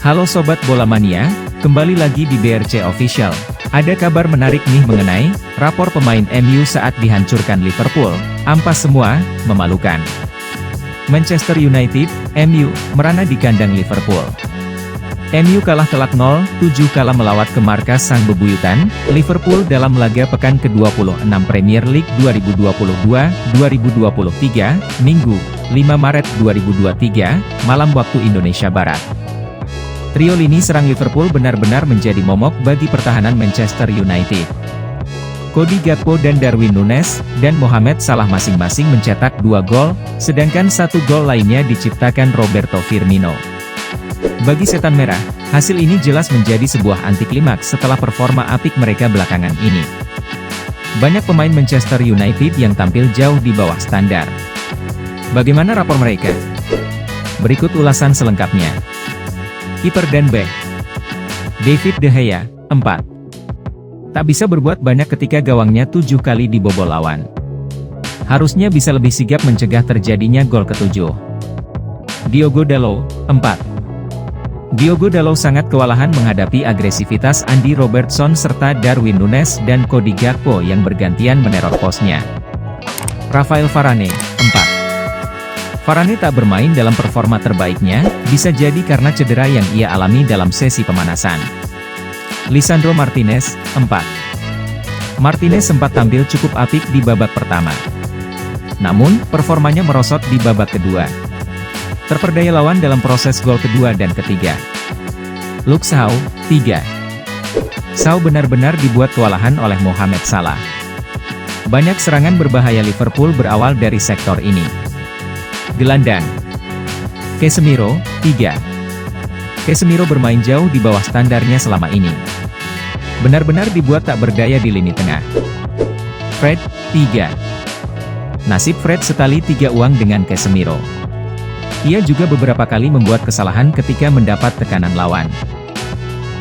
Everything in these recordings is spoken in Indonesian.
Halo Sobat Bola Mania, kembali lagi di BRC Official. Ada kabar menarik nih mengenai rapor pemain MU saat dihancurkan Liverpool. Ampas semua, memalukan. Manchester United, MU, merana di kandang Liverpool. MU kalah telak 0-7 kala melawat ke markas sang bebuyutan, Liverpool dalam laga pekan ke-26 Premier League 2022-2023, Minggu, 5 Maret 2023, malam waktu Indonesia Barat. Trio lini serang Liverpool benar-benar menjadi momok bagi pertahanan Manchester United. Cody Gakpo dan Darwin Núñez, dan Mohamed Salah masing-masing mencetak 2 gol, sedangkan 1 gol lainnya diciptakan Roberto Firmino. Bagi Setan Merah, hasil ini jelas menjadi sebuah antiklimaks setelah performa apik mereka belakangan ini. Banyak pemain Manchester United yang tampil jauh di bawah standar. Bagaimana rapor mereka? Berikut ulasan selengkapnya. Kiper dan bek. David De Gea, 4. Tak bisa berbuat banyak ketika gawangnya 7 kali dibobol lawan. Harusnya bisa lebih sigap mencegah terjadinya gol ke-7. Diogo Dalot, 4. Diogo Dalot sangat kewalahan menghadapi agresivitas Andy Robertson serta Darwin Núñez dan Cody Gakpo yang bergantian meneror posnya. Rafael Varane, 4. Varane tak bermain dalam performa terbaiknya, bisa jadi karena cedera yang ia alami dalam sesi pemanasan. Lisandro Martinez, 4. Martinez sempat tampil cukup apik di babak pertama. Namun, performanya merosot di babak kedua. Terperdaya lawan dalam proses gol kedua dan ketiga. Luke Shaw, 3. Shaw benar-benar dibuat kewalahan oleh Mohamed Salah. Banyak serangan berbahaya Liverpool berawal dari sektor ini. Gelandang. Casemiro, 3. Casemiro bermain jauh di bawah standarnya selama ini. Benar-benar dibuat tak berdaya di lini tengah. Fred, 3. Nasib Fred setali 3 uang dengan Casemiro. Ia juga beberapa kali membuat kesalahan ketika mendapat tekanan lawan.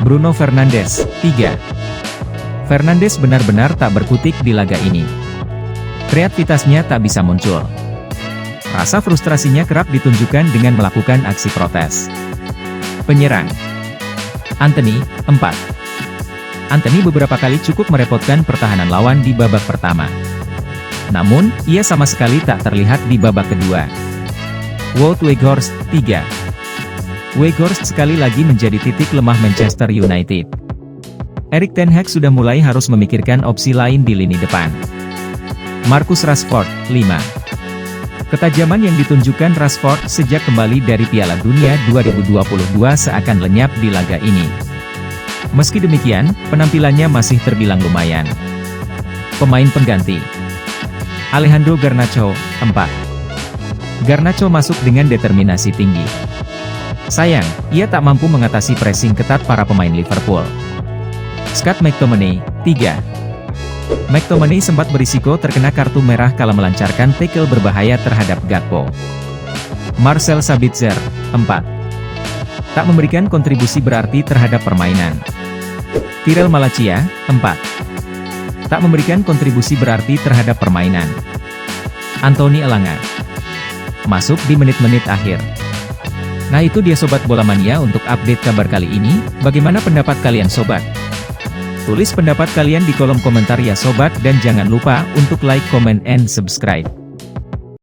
Bruno Fernandes, 3. Fernandes benar-benar tak berkutik di laga ini. Kreativitasnya tak bisa muncul. Rasa frustrasinya kerap ditunjukkan dengan melakukan aksi protes. Penyerang. Anthony, 4. Anthony beberapa kali cukup merepotkan pertahanan lawan di babak pertama. Namun, ia sama sekali tak terlihat di babak kedua. Wout Weghorst, 3. Weghorst sekali lagi menjadi titik lemah Manchester United. Erik ten Hag sudah mulai harus memikirkan opsi lain di lini depan. Marcus Rashford, 5. Ketajaman yang ditunjukkan Rashford sejak kembali dari Piala Dunia 2022 seakan lenyap di laga ini. Meski demikian, penampilannya masih terbilang lumayan. Pemain pengganti. Alejandro Garnacho, 4. Garnacho masuk dengan determinasi tinggi. Sayang, ia tak mampu mengatasi pressing ketat para pemain Liverpool. Scott McTominay, 3. McTominay sempat berisiko terkena kartu merah kala melancarkan tackle berbahaya terhadap Gakpo. Marcel Sabitzer, 4. Tak memberikan kontribusi berarti terhadap permainan. Tyrell Malacia, 4. Tak memberikan kontribusi berarti terhadap permainan. Anthony Elanga masuk di menit-menit akhir. Nah itu dia Sobat Bola Mania untuk update kabar kali ini. Bagaimana pendapat kalian Sobat? Tulis pendapat kalian di kolom komentar ya Sobat dan jangan lupa untuk like, comment, and subscribe.